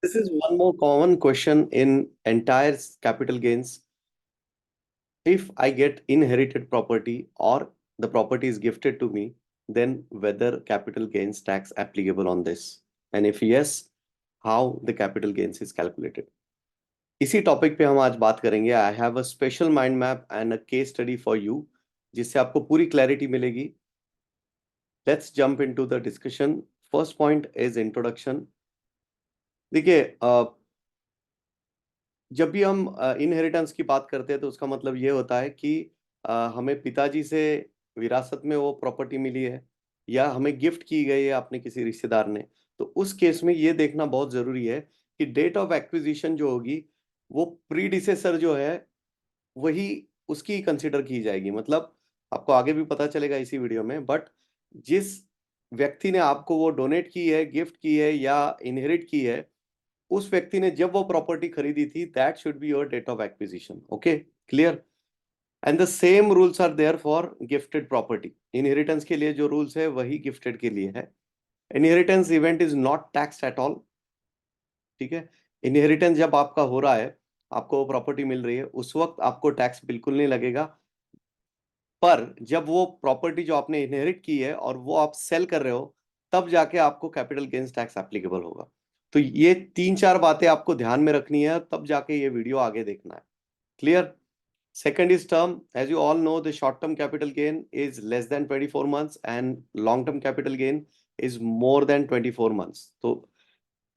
This is one more common question in entire capital gains. If I get inherited property or the property is gifted to me, then whether capital gains tax applicable on this? And if yes, how the capital gains is calculated? इसी topic पे हम आज बात करेंगे. I have a special mind map and a case study for you, जिससे आपको पूरी clarity मिलेगी. Let's jump into the discussion. First point is introduction. देखिए, जब भी हम इनहेरिटेंस की बात करते हैं तो उसका मतलब ये होता है कि हमें पिताजी से विरासत में वो प्रॉपर्टी मिली है या हमें गिफ्ट की गई है अपने किसी रिश्तेदार ने. तो उस केस में ये देखना बहुत जरूरी है कि डेट ऑफ एक्विजिशन जो होगी वो प्रीडिसेसर जो है वही उसकी कंसिडर की जाएगी. मतलब आपको आगे भी पता चलेगा इसी वीडियो में, बट जिस व्यक्ति ने आपको वो डोनेट की है, गिफ्ट की है या इनहेरिट की है, उस व्यक्ति ने जब वो प्रॉपर्टी खरीदी थी, that should be your date of acquisition. Okay, clear? And the same rules are there for gifted property. Inheritance के लिए जो रूल्स है वही गिफ्टेड के लिए है. Inheritance event is not taxed at all. ठीक है, इनहेरिटेंस जब आपका हो रहा है, आपको वो प्रॉपर्टी मिल रही है, उस वक्त आपको टैक्स बिल्कुल नहीं लगेगा. पर जब वो प्रॉपर्टी जो आपने इनहेरिट की है और वो आप सेल कर रहे हो, तब जाके आपको कैपिटल गेन्स टैक्स एप्लीकेबल होगा. तो ये तीन चार बातें आपको ध्यान में रखनी है, तब जाके ये वीडियो आगे देखना है. Clear? Second is term. As you all know, the short term capital gain is less than 24 months and long term capital gain is more than 24 months. तो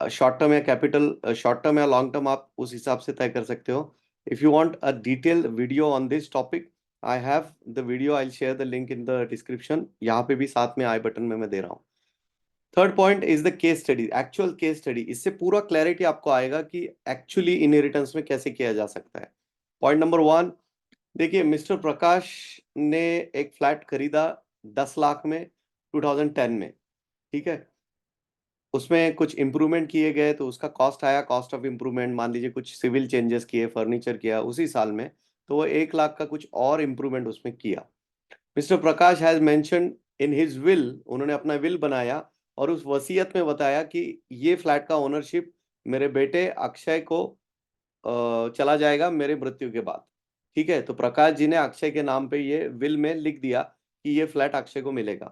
शॉर्ट टर्म या लॉन्ग टर्म आप उस हिसाब से तय कर सकते हो. If you want a detailed video on this topic, I have the video. I will share the link in the description. यहाँ पे भी साथ में आई बटन में मैं दे रहा हूँ. Third point is the case study, actual case study. इससे पूरा क्लैरिटी आपको आएगा कि एक्चुअली इनहेरिटेंस में कैसे किया जा सकता है. Point number one. देखिए, मिस्टर प्रकाश ने एक फ्लैट खरीदा 10 लाख में 2010 में. ठीक है, उसमें कुछ इंप्रूवमेंट किए गए तो उसका कॉस्ट आया. कॉस्ट ऑफ इंप्रूवमेंट मान लीजिए कुछ सिविल चेंजेस किए, फर्नीचर किया उसी साल में, तो वो 1 लाख का कुछ और इंप्रूवमेंट उसमें किया. Mister Prakash has mentioned in his will, उन्होंने अपना विल बनाया और उस वसीयत में बताया कि ये फ्लैट का ओनरशिप मेरे बेटे अक्षय को चला जाएगा मेरे मृत्यु के बाद. ठीक है, तो प्रकाश जी ने अक्षय के नाम पे ये विल में लिख दिया कि ये फ्लैट अक्षय को मिलेगा.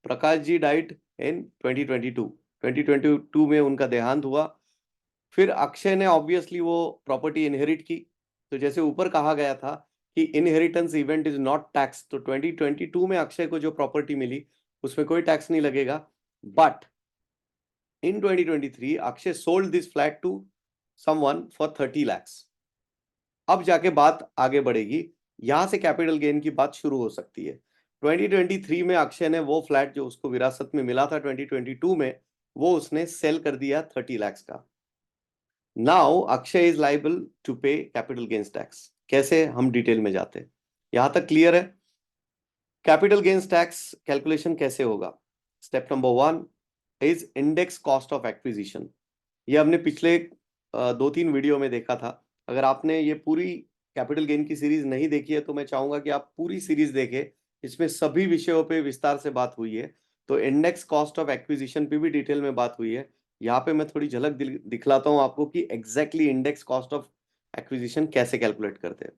प्रकाश जी डाइट इन 2022 में उनका देहांत हुआ. फिर अक्षय ने ऑब्वियसली वो प्रॉपर्टी इनहेरिट की. तो जैसे ऊपर कहा गया था कि inheritance event is not tax, तो 2022 में अक्षय को जो प्रॉपर्टी मिली उसमें कोई टैक्स नहीं लगेगा. But in 2023 Akshay sold this flat to someone for 30 lakhs. अब जाके बात आगे बढ़ेगी, यहां से कैपिटल गेन की बात शुरू हो सकती है. 2023 में अक्षय ने वो फ्लैट जो उसको विरासत में मिला था 2022 में, वो उसने सेल कर दिया 30 lakhs का. Now Akshay is liable to pay capital gains tax. कैसे, हम डिटेल में जाते हैं. यहां तक क्लियर है? कैपिटल गेन्स टैक्स कैलकुलेशन कैसे होगा? Step number one is index cost of acquisition. ये हमने पिछले 2-3 वीडियो में देखा था. अगर आपने ये पूरी कैपिटल गेन की सीरीज नहीं देखी है तो मैं चाहूंगा कि आप पूरी सीरीज देखें. इसमें सभी विषयों पे विस्तार से बात हुई है. तो इंडेक्स कॉस्ट ऑफ एक्विजिशन पे भी डिटेल में बात हुई है. यहाँ पे मैं थोड़ी झलक दिखलाता हूँ आपको कि exactly index cost of acquisition कैसे कैलकुलेट करते हैं.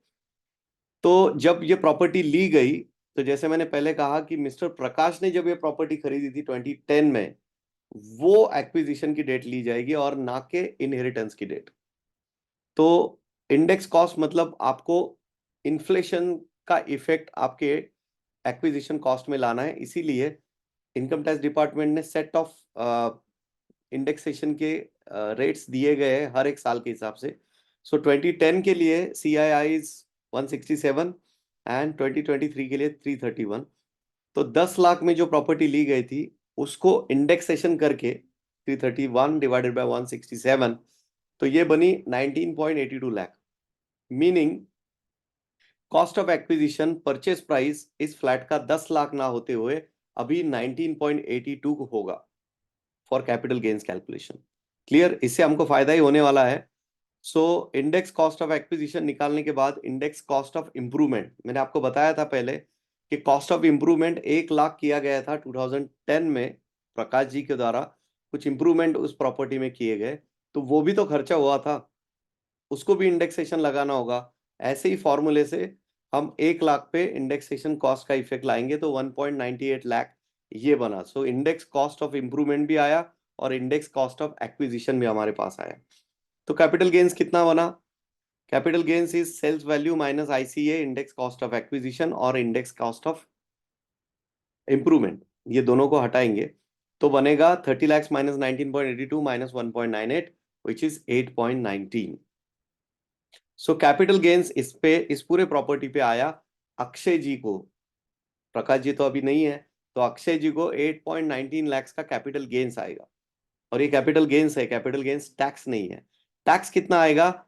तो जब ये प्रॉपर्टी ली गई, तो जैसे मैंने पहले कहा कि मिस्टर प्रकाश ने जब ये प्रॉपर्टी खरीदी थी 2010 में, वो एक्विजिशन की डेट ली जाएगी और ना के इनहेरिटेंस की डेट. तो इंडेक्स कॉस्ट मतलब आपको इन्फ्लेशन का इफेक्ट आपके एक्विजिशन कॉस्ट में लाना है. इसीलिए इनकम टैक्स डिपार्टमेंट ने सेट ऑफ इंडेक्सेशन के रेट्स दिए गए हैं हर एक साल के हिसाब से. सो 2010 के लिए CII इज 167 एंड 2023 के लिए 331. तो 10 लाख में जो प्रॉपर्टी ली गई थी उसको इंडेक्सेशन करके 331 डिवाइडेड बाय 167, तो ये बनी 19.82 lakh. Meaning cost of acquisition purchase price इस फ्लैट का 10 लाख ना होते हुए अभी 19.82 होगा for capital gains calculation. Clear? इससे हमको फायदा ही होने वाला है. So index cost of acquisition निकालने के बाद इंडेक्स कॉस्ट ऑफ इंप्रूवमेंट, मैंने आपको बताया था पहले कि कॉस्ट ऑफ इंप्रूवमेंट 1 लाख किया गया था 2010 में प्रकाश जी के द्वारा. कुछ इंप्रूवमेंट उस प्रॉपर्टी में किए गए, तो वो भी तो खर्चा हुआ था, उसको भी इंडेक्सेशन लगाना होगा। ऐसे ही फॉर्मूले से हम 1 लाख पे इंडेक्सेशन कॉस्ट का इफेक्ट लाएंगे तो 1.98 लाख ये बना। So index cost of improvement भी आया और इंडेक्स कॉस्ट ऑफ एक्विजिशन भी हमारे पास आया। तो कैपिटल गेन्स कितना बना? Capital gains is sales value minus ICA, index cost of acquisition और इंडेक्स कॉस्ट ऑफ इंप्रूवमेंट, ये दोनों को हटाएंगे तो बनेगा 30 lakhs minus 19.82 minus 1.98 which is 8.19। So capital gains इस पूरे प्रॉपर्टी पे आया अक्षय जी को। प्रकाश जी तो अभी नहीं है, तो अक्षय जी को 8.19 lakhs का कैपिटल गेन्स आएगा। और ये कैपिटल गेन्स है, कैपिटल गेन्स टैक्स नहीं है। टैक्स कितना आएगा?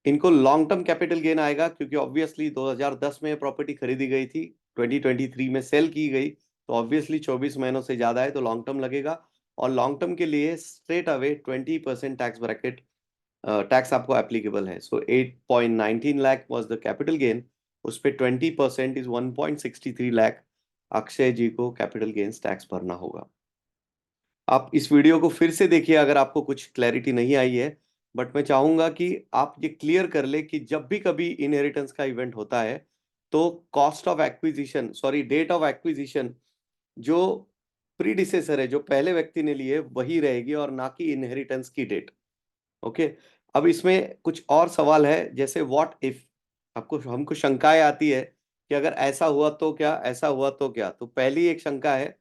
इनको लॉन्ग टर्म कैपिटल गेन आएगा क्योंकि ऑब्वियसली 2010 में प्रॉपर्टी खरीदी गई थी, 2023 में सेल की गई, तो ऑब्वियसली 24 महीनों से ज्यादा है तो लॉन्ग टर्म लगेगा। और लॉन्ग टर्म के लिए straight away 20% tax bracket tax आपको एप्लीकेबल है। सो 8.19 lakh was the capital gain, उस पे 20% इज 1.63 लाख अक्षय जी को कैपिटल गेन्स टैक्स भरना होगा। आप इस वीडियो को फिर से देखिए अगर आपको कुछ क्लैरिटी नहीं आई है, बट मैं चाहूंगा कि आप ये क्लियर कर ले कि जब भी कभी इनहेरिटेंस का इवेंट होता है तो cost of acquisition, sorry date of acquisition, जो प्रीडिसेसर है, जो पहले व्यक्ति ने लिए वही रहेगी और ना कि इनहेरिटेंस की डेट। ओके, अब इसमें कुछ और सवाल है, जैसे व्हाट इफ, आपको हमको शंकाएं आती है कि अगर ऐसा हुआ तो क्या, ऐसा हुआ तो क्या। तो पहली एक शंका है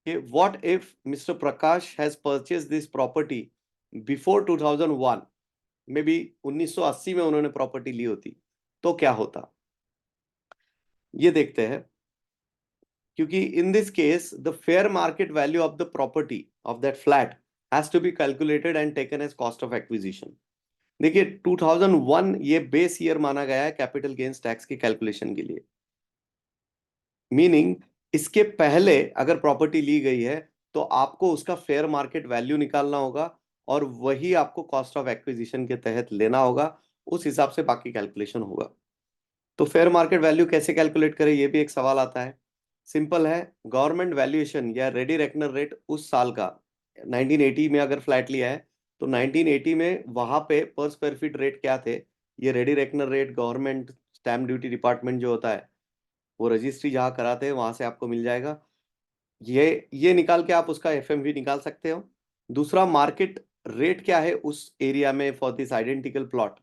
कि what if Mr. Prakash has purchased this property before 2001, may be 1980 में उन्होंने प्रॉपर्टी ली होती तो क्या होता, ये देखते हैं। क्योंकि in this case the fair market value of the property of that flat has to be calculated and taken as cost of acquisition. देखिए 2001 ये बेस ईयर माना गया है कैपिटल गेन्स टैक्स की कैलकुलेशन के लिए। मीनिंग इसके पहले अगर प्रॉपर्टी ली गई है तो आपको उसका फेयर मार्केट वैल्यू निकालना होगा और वही आपको कॉस्ट ऑफ एक्विजिशन के तहत लेना होगा, उस हिसाब से बाकी कैलकुलेशन होगा। तो फेयर मार्केट वैल्यू कैसे कैलकुलेट करें, ये भी एक सवाल आता है। सिंपल है, गवर्नमेंट वैल्यूएशन या रेडी रेकनर रेट उस साल का, 1980 में अगर फ्लैट लिया है तो 1980 में वहां पे पर स्क्वायर फीट रेट क्या थे, ये ready reckoner rate government stamp duty department जो होता है वो रजिस्ट्री जहाँ कराते हैं वहां से आपको मिल जाएगा। ये निकाल के आप उसका एफएमवी निकाल सकते हो। दूसरा, मार्केट रेट क्या है उस एरिया में फॉर दिस आइडेंटिकल प्लॉट,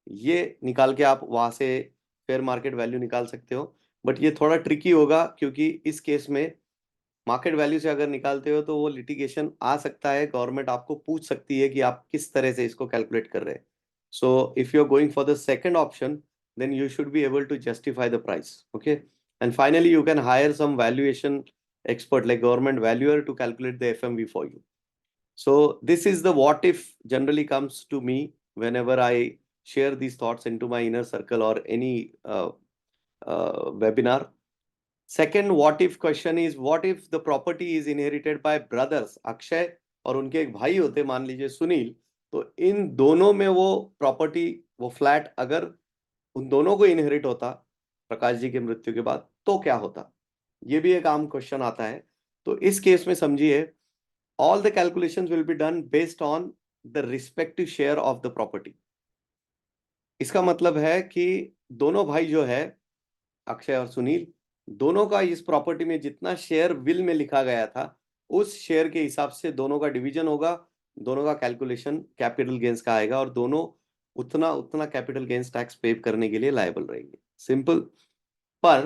ये निकाल के आप वहां से फेयर मार्केट वैल्यू निकाल सकते हो। बट ये थोड़ा ट्रिकी होगा क्योंकि इस केस में मार्केट वैल्यू से अगर निकालते हो तो वो लिटिगेशन आ सकता है, गवर्नमेंट आपको पूछ सकती है कि आप किस तरह से इसको कैलकुलेट कर रहे हैं। So if you are going for the second option then you should be able to justify the price. Okay, and finally you can hire some valuation expert like government valuer to calculate the FMV for you. So this is the what if generally comes to me whenever I share these thoughts into my inner circle or any webinar. Second what if question is what if the property is inherited by brothers Akshay और उनके एक भाई होते मान लीजिए सुनील, तो इन दोनों में वो प्रॉपर्टी, वो फ्लैट अगर उन दोनों को इनहेरिट होता प्रकाश जी के मृत्यु के बाद तो क्या होता, ये भी एक आम क्वेश्चन आता है। तो इस केस में समझिए all the calculations will be done based on the respective share of the property. इसका मतलब है कि दोनों भाई जो है अक्षय और सुनील, दोनों का इस प्रॉपर्टी में जितना शेयर विल में लिखा गया था उस शेयर के हिसाब से दोनों का डिवीजन होगा, दोनों का कैलकुलेशन कैपिटल गेन्स का आएगा और दोनों उतना उतना कैपिटल गेन्स टैक्स पे करने के लिए लायबल रहेंगे। सिंपल। पर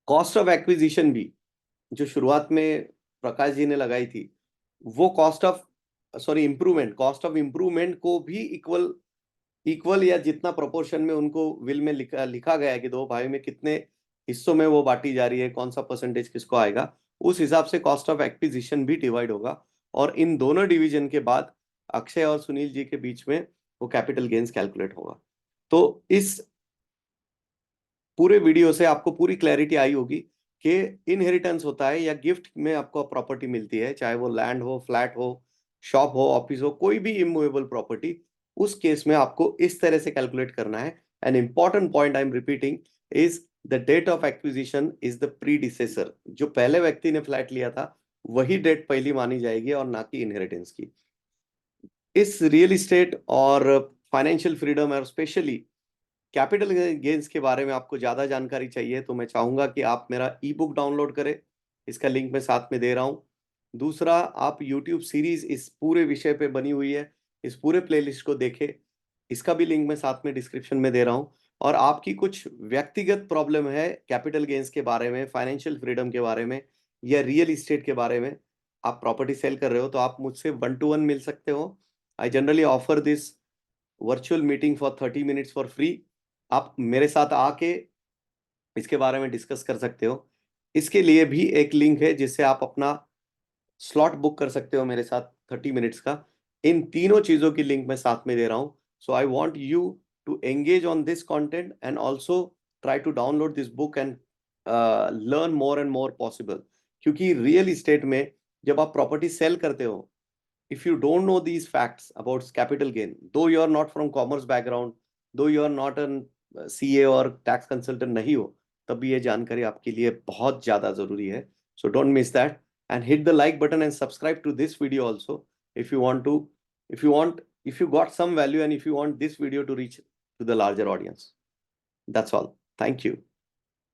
कॉस्ट ऑफ एक्विजिशन भी जो शुरुआत में प्रकाश जी ने लगाई थी, वो cost of, sorry improvement, cost of improvement को भी इक्वल या जितना प्रोपोर्शन में उनको विल में लिखा गया है कि दो भाई में कितने हिस्सों में वो बांटी जा रही है, कौन सा परसेंटेज किसको आएगा, उस हिसाब से कॉस्ट ऑफ एक्विजिशन भी डिवाइड होगा। और इन दोनों डिवीजन के बाद अक्षय और सुनील जी के बीच में वो कैपिटल गेन्स कैलकुलेट होगा। तो इस पूरे वीडियो से आपको पूरी क्लैरिटी आई होगी कि इनहेरिटेंस होता है या गिफ्ट में आपको प्रॉपर्टी मिलती है, चाहे वो लैंड हो, फ्लैट हो, शॉप हो, ऑफिस हो, कोई भी इमूवेबल प्रॉपर्टी, उस केस में आपको इस तरह से कैलकुलेट करना है। An important point I am repeating is the date of acquisition is the predecessor. जो पहले व्यक्ति ने फ्लैट लिया था वही डेट पहली मानी जाएगी और ना कि इनहेरिटेंस की। इस रियल इस्टेट और फाइनेंशियल फ्रीडम और स्पेशली कैपिटल गेन्स के बारे में आपको ज्यादा जानकारी चाहिए तो मैं चाहूंगा कि आप मेरा ई बुक डाउनलोड करें। इसका लिंक मैं साथ में दे रहा हूँ। दूसरा, आप यूट्यूब सीरीज इस पूरे विषय पे बनी हुई है, इस पूरे प्लेलिस्ट को देखें। इसका भी लिंक मैं साथ में डिस्क्रिप्शन में दे रहा हूँ। और आपकी कुछ व्यक्तिगत प्रॉब्लम है कैपिटल गेन्स के बारे में, फाइनेंशियल फ्रीडम के बारे में या रियल इस्टेट के बारे में, आप प्रॉपर्टी सेल कर रहे हो, तो आप मुझसे 1-to-1 मिल सकते हो। I generally offer this virtual meeting for 30 minutes for free. आप मेरे साथ आके इसके बारे में डिस्कस कर सकते हो। इसके लिए भी एक लिंक है जिससे आप अपना स्लॉट बुक कर सकते हो मेरे साथ 30 मिनट्स का। इन तीनों चीजों की लिंक मैं साथ में दे रहा हूँ। So I want you to engage on this content and also try to download this book and learn more and more possible. क्योंकि रियल इस्टेट में जब आप प्रॉपर्टी सेल करते हो, if you don't know these facts about capital gain, though you are not from commerce background, though you are not an CA और tax consultant नहीं हो, तब भी ये जानकारी आपके लिए बहुत ज्यादा जरूरी है। So don't miss that and hit the like button and subscribe to this video also if you want to, if you got some value and if you want this video to reach to the larger audience. That's all. Thank you.